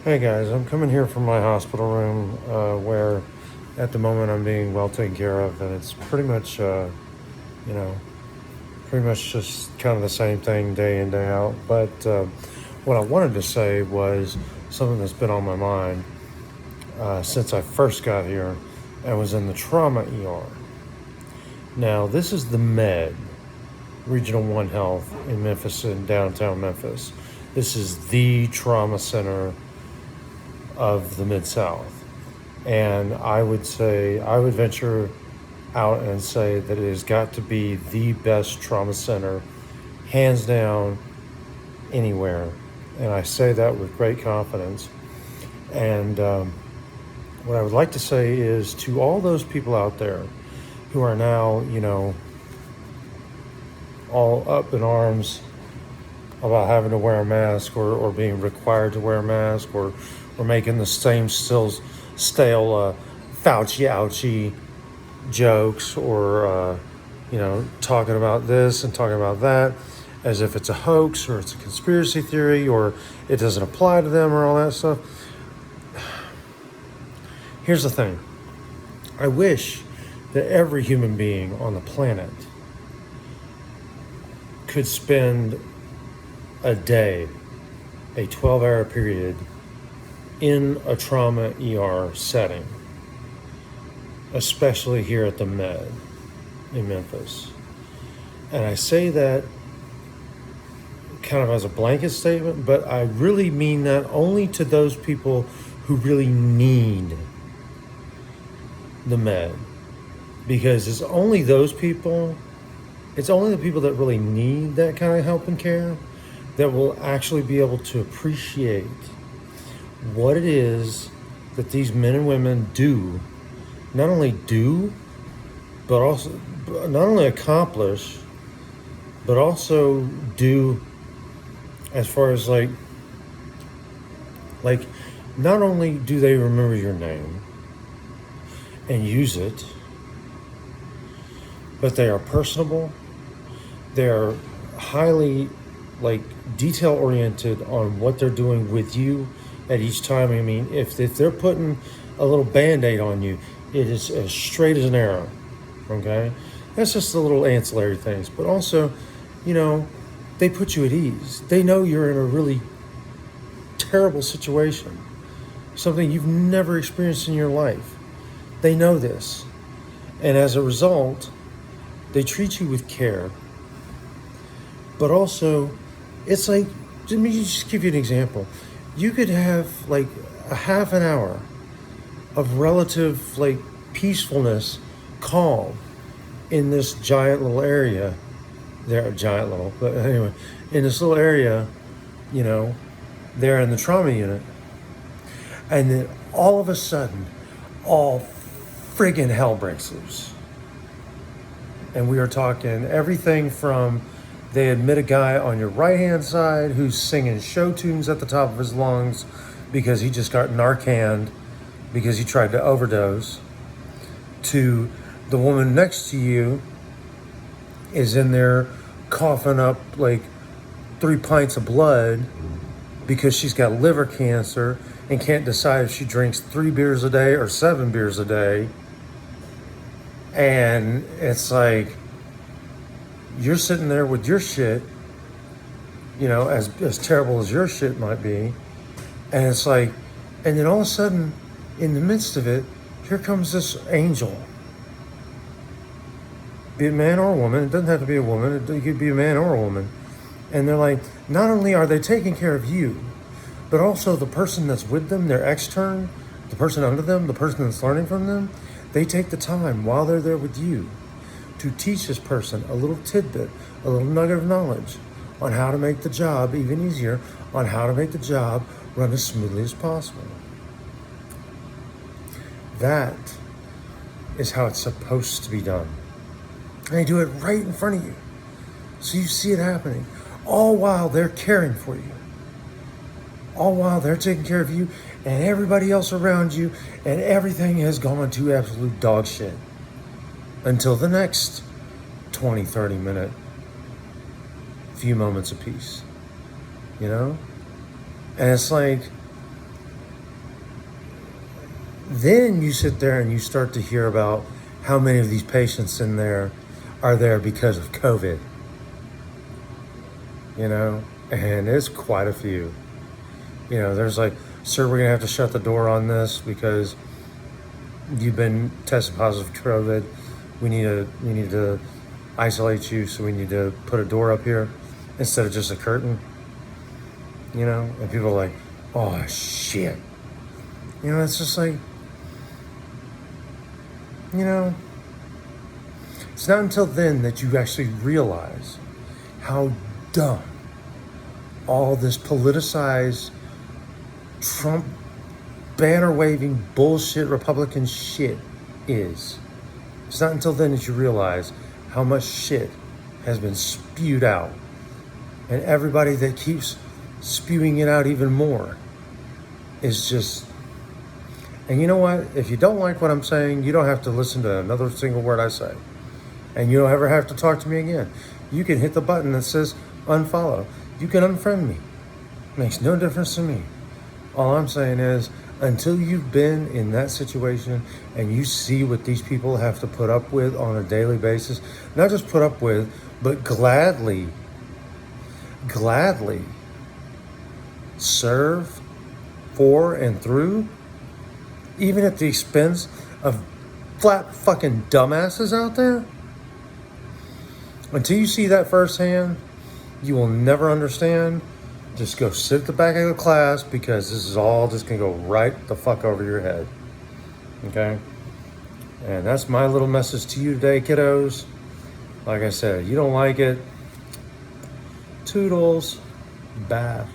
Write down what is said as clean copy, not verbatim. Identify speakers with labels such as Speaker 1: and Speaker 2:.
Speaker 1: Hey guys, I'm coming here from my hospital room where at the moment I'm being well taken care of, and it's pretty much, you know, pretty much just kind of the same thing day in, day out. But what I wanted to say was something that's been on my mind since I first got here and was in the trauma ER. Now, this is the Med, Regional One Health in Memphis, in downtown Memphis. This is the trauma center of the Mid South. And I would venture out and say that it has got to be the best trauma center, hands down, anywhere. And I say that with great confidence. And what I would like to say is to all those people out there who are now, all up in arms about having to wear a mask or being required to wear a mask or making the same stale Fauci ouchie jokes or talking about this and talking about that as if it's a hoax or it's a conspiracy theory or it doesn't apply to them or all that stuff. Here's the thing. I wish that every human being on the planet could spend a day, a 12-hour period in a trauma ER setting, especially here at the Med in Memphis. And I say that kind of as a blanket statement, but I really mean that only to those people who really need the Med. Because it's only the people that really need that kind of help and care that will actually be able to appreciate what it is that these men and women not only do, but also not only accomplish, but also do as far as like not only do they remember your name and use it, but they are personable. They are highly detail oriented on what they're doing with you at each time. I mean, if they're putting a little Band-Aid on you, it is as straight as an arrow. Okay? That's just the little ancillary things. But also, they put you at ease. They know you're in a really terrible situation, something you've never experienced in your life. They know this. And as a result, they treat you with care. But also, it's like, let me just give you an example. You could have a half an hour of relative peacefulness, calm in this giant little area. But anyway, in this little area, there in the trauma unit. And then all of a sudden, all friggin' hell breaks loose. And we are talking everything from they admit a guy on your right-hand side who's singing show tunes at the top of his lungs because he just got Narcaned because he tried to overdose, to the woman next to you is in there coughing up 3 pints of blood because she's got liver cancer and can't decide if she drinks 3 beers a day or 7 beers a day. And it's like, you're sitting there with your shit, as terrible as your shit might be. And it's like, and then all of a sudden, in the midst of it, here comes this angel. Be it man or a woman, it doesn't have to be a woman, it could be a man or a woman. And they're like, not only are they taking care of you, but also the person that's with them, their extern, the person under them, the person that's learning from them, they take the time while they're there with you to teach this person a little tidbit, a little nugget of knowledge on how to make the job even easier, on how to make the job run as smoothly as possible. That is how it's supposed to be done. And they do it right in front of you. So you see it happening, all while they're caring for you. All while they're taking care of you and everybody else around you, and everything has gone to absolute dog shit until the next 20, 30 minute few moments of peace, And it's like, Then you sit there and you start to hear about how many of these patients in there are there because of COVID, and it's quite a few. There's like, sir, we're gonna have to shut the door on this because you've been tested positive for COVID. We need to isolate you, so we need to put a door up here instead of just a curtain. And people are like, oh shit. It's just like, it's not until then that you actually realize how dumb all this politicized Trump banner waving bullshit Republican shit is. It's not until then that you realize how much shit has been spewed out, and everybody that keeps spewing it out even more is just. And you know what? If you don't like what I'm saying, you don't have to listen to another single word I say, and you don't ever have to talk to me again. You can hit the button that says unfollow. You can unfriend me. Makes no difference to me. All I'm saying is, until you've been in that situation and you see what these people have to put up with on a daily basis, not just put up with, but gladly serve for and through, even at the expense of flat fucking dumbasses out there, until you see that firsthand, you will never understand. Just go sit at the back of the class, because this is all just going to go right the fuck over your head. Okay? And that's my little message to you today, kiddos. Like I said, you don't like it. Toodles. Bye.